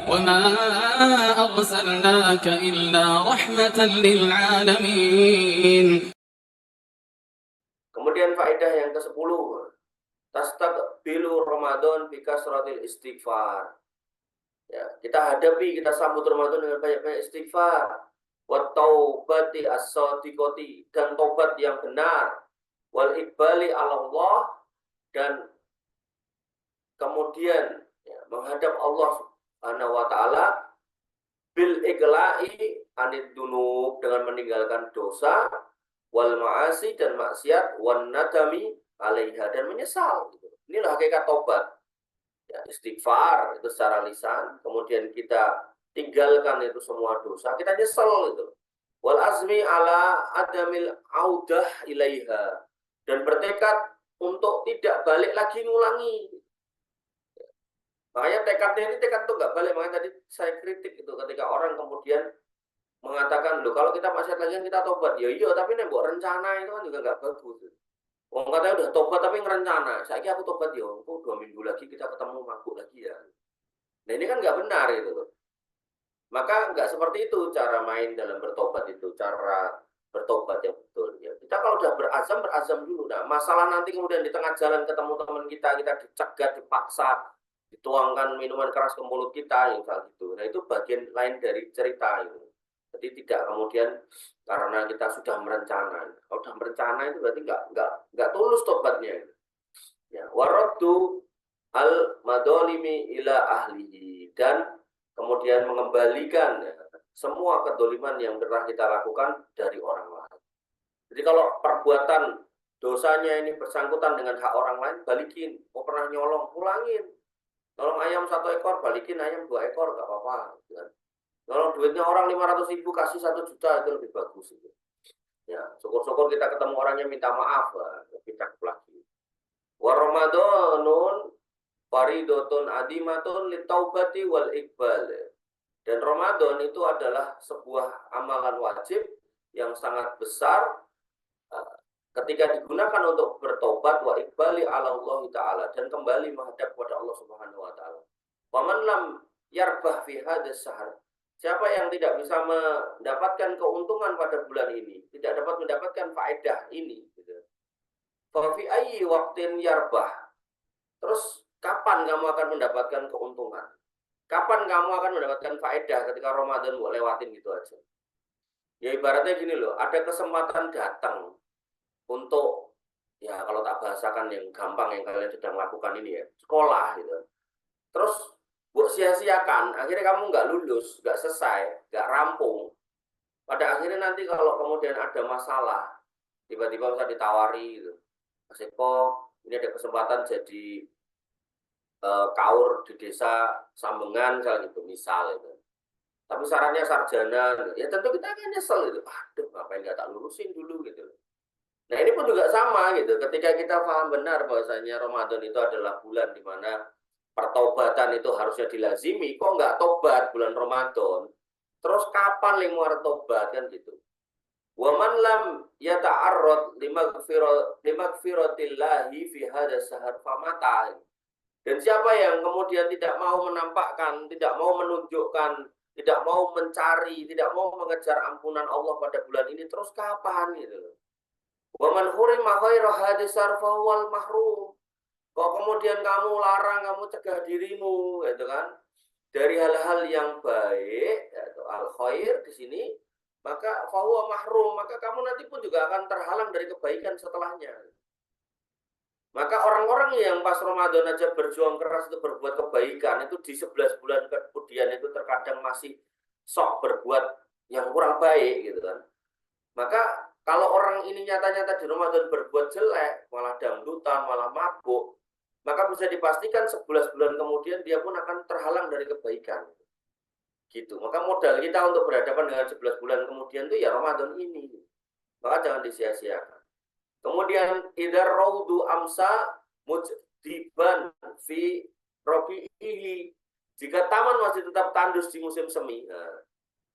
وما أرسلناك إلا رحمة للعالمين. Kemudian faedah yang ke-10, tastaqbilu Ramadan bi kasratil istighfar. Ya, kita hadapi, kita sambut Ramadan dengan banyak-banyak istighfar. Wa taubati as-sadiqati, dan tobat yang benar. Wal iqbali 'ala Allah, dan kemudian ya, menghadap Allah Subhanahu wa taala bil iqla'i anid dunub, dengan meninggalkan dosa, wal ma'asi, dan maksiat, wan nadami 'alaiha, dan menyesal gitu. Inilah hakikat tobat. Ya, istighfar itu secara lisan, kemudian kita tinggalkan itu semua dosa, kita nyesel itu. Wal azmi ala adamil audah ilaiha, dan bertekad untuk tidak balik lagi ngulangi. Makanya tekadnya ini tekad tuh nggak balik. Makanya tadi saya kritik itu ketika orang kemudian mengatakan, loh kalau kita maksiat lagi kita tobat. Ya iya, tapi nembok rencana itu kan juga nggak bagus. Orang katanya udah tobat tapi ngerencana. Saya aku tobat ya, aku 2 minggu lagi kita ketemu mabuk lagi ya. Nah ini kan nggak benar itu loh. Maka nggak seperti itu cara main dalam bertobat itu, cara bertobat yang betul. Ya, kita kalau udah berazam dulu. Nah masalah nanti kemudian di tengah jalan ketemu teman kita dicegat, dipaksa, dituangkan minuman keras ke mulut kita, yang kayak gitu. Nah itu bagian lain dari cerita itu. Jadi tidak kemudian karena kita sudah merencana. Kalau sudah merencana itu berarti nggak tulus tobatnya. Ya, waraddu al madolimi ila ahlihi, dan kemudian mengembalikan ya, semua kedoliman yang pernah kita lakukan dari orang lain. Jadi kalau perbuatan dosanya ini bersangkutan dengan hak orang lain, balikin. Oh pernah nyolong, pulangin. Nyolong ayam 1 ekor, balikin ayam 2 ekor, nggak apa-apa. Kalau duitnya orang 500.000 kasih 1 juta, itu lebih bagus itu. Ya, syukur-syukur kita ketemu orangnya minta maaf, lebih cakep lagi. Wa Ramadanun faridotun adimatun litaubati wal iqbal. Dan Ramadan itu adalah sebuah amalan wajib yang sangat besar ketika digunakan untuk bertobat, wa iqbali 'ala Allah taala, dan kembali menghadap kepada Allah Subhanahu wa taala. Faman lam yarbah fi hadzal syahr, siapa yang tidak bisa mendapatkan keuntungan pada bulan ini, tidak dapat mendapatkan faedah ini, gitu. Fa fi ayyi waqtin yarbah. Terus kapan kamu akan mendapatkan keuntungan? Kapan kamu akan mendapatkan faedah ketika Ramadan mau lewatin gitu aja? Ya ibaratnya gini loh, ada kesempatan datang untuk, ya kalau tak bahasakan yang gampang yang kalian sedang lakukan ini ya, sekolah gitu. Terus buat sia-siakan, akhirnya kamu nggak lulus, nggak selesai, nggak rampung. Pada akhirnya nanti kalau kemudian ada masalah, tiba-tiba bisa ditawari gitu, Mas Eko, ini ada kesempatan jadi kaur di desa Sambengan, gitu, misal itu. Tapi syaratnya sarjana, ya tentu kita akan nyesel gitu. Aduh, ngapain nggak tak lulusin dulu gitu. Nah ini pun juga sama gitu. Ketika kita paham benar bahwasanya Ramadan itu adalah bulan di mana pertobatan itu harusnya dilazimi, kok nggak tobat bulan Ramadan? Terus kapan yang mau tobat kan gitu? Wa man lam yata'arrad limaghfiratillahi fi hadzal syahr famata. Dan siapa yang kemudian tidak mau menampakkan, tidak mau menunjukkan, tidak mau mencari, tidak mau mengejar ampunan Allah pada bulan ini, terus kapan gitu loh. Wa man hurima khaira hadzal syahr fa huwal mahrum. Kok kemudian kamu larang, kamu cegah dirimu, gitu kan, dari hal-hal yang baik, yaitu al-khair di sini, maka fahuwa mahrum, maka kamu nanti pun juga akan terhalang dari kebaikan setelahnya. Maka orang-orang yang pas Ramadan aja berjuang keras untuk berbuat kebaikan, itu di 11 bulan kemudian itu terkadang masih sok berbuat yang kurang baik, gitu kan. Maka kalau orang ini nyata-nyata di Ramadan berbuat jelek, malah dangdutan, malah mabuk, maka bisa dipastikan 11 bulan kemudian dia pun akan terhalang dari kebaikan. Gitu. Maka modal kita untuk berhadapan dengan 11 bulan kemudian itu ya Ramadan ini. Maka jangan disia-siakan. Kemudian idar raudu amsa mujdiban fi robihi. Jika taman masih tetap tandus di musim semi. Nah,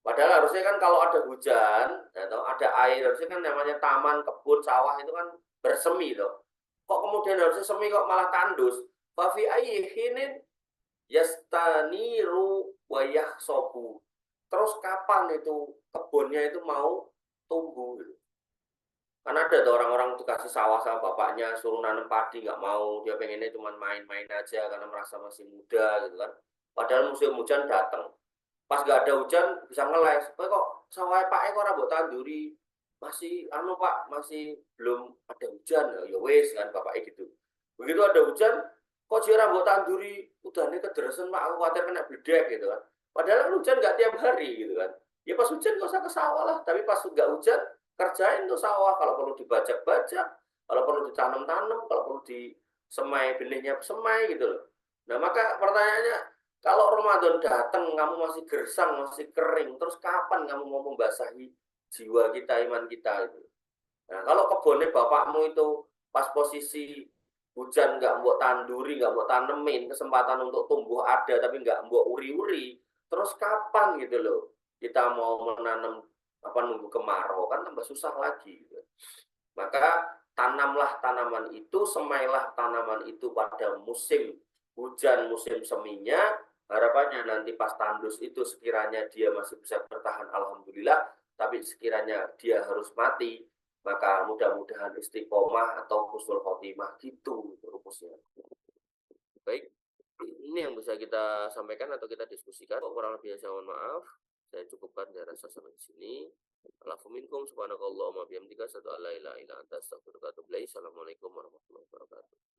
padahal harusnya kan kalau ada hujan atau ada air, harusnya kan namanya taman, kebun, sawah itu kan bersemi loh. Kok kemudian harusnya semi kok malah tandus? Fa fi ayyi hinin yastaniru wayah sobu. Terus kapan itu kebunnya itu mau tumbuh gitu. Karena ada tuh orang-orang dikasih sawah sama bapaknya, suruh nanam padi nggak mau, dia pengennya cuma main-main aja karena merasa masih muda gitu kan. Padahal musim hujan datang. Pas nggak ada hujan bisa ngeles. Kok sawah Pak Eko ora mbok tanduri? Masih anu Pak, masih belum ada hujan. Ya wes kan bapaknya gitu. Begitu ada hujan, kok jira mbok tanduri? Udahnya kederesen Pak, aku khawatir kena bledek gitu kan. Padahal kan hujan nggak tiap hari gitu kan. Ya pas hujan nggak usah ke sawah lah, tapi pas nggak hujan kerjain tuh sawah, kalau perlu dibajak-bajak, kalau perlu ditanam-tanam, kalau perlu disemai benihnya semai gitu loh. Nah, maka pertanyaannya, kalau Ramadan datang kamu masih gersang, masih kering, terus kapan kamu mau membasahi jiwa kita, iman kita itu? Nah, kalau kebunnya bapakmu itu pas posisi hujan nggak mbok tanduri, nggak mbok tanemin, kesempatan untuk tumbuh ada tapi nggak mbok uri-uri, terus kapan gitu loh kita mau menanam apa nunggu kemarau kan tambah susah lagi gitu. Maka tanamlah tanaman itu, semailah tanaman itu pada musim hujan, musim seminya. Harapannya nanti pas tandus itu sekiranya dia masih bisa bertahan, alhamdulillah. Tapi sekiranya dia harus mati, maka mudah-mudahan istiqomah atau husnul khotimah gitu rumusnya. Baik, ini yang bisa kita sampaikan atau kita diskusikan. Kurang lebih saya mohon maaf. Saya cukupkan dari rasa sampai di sini. Alafu minkum subhanakallahumma bihamdika asyhadu an la ilaha illa anta astaghfiruka wa atubu ilaik. Assalamualaikum warahmatullahi wabarakatuh.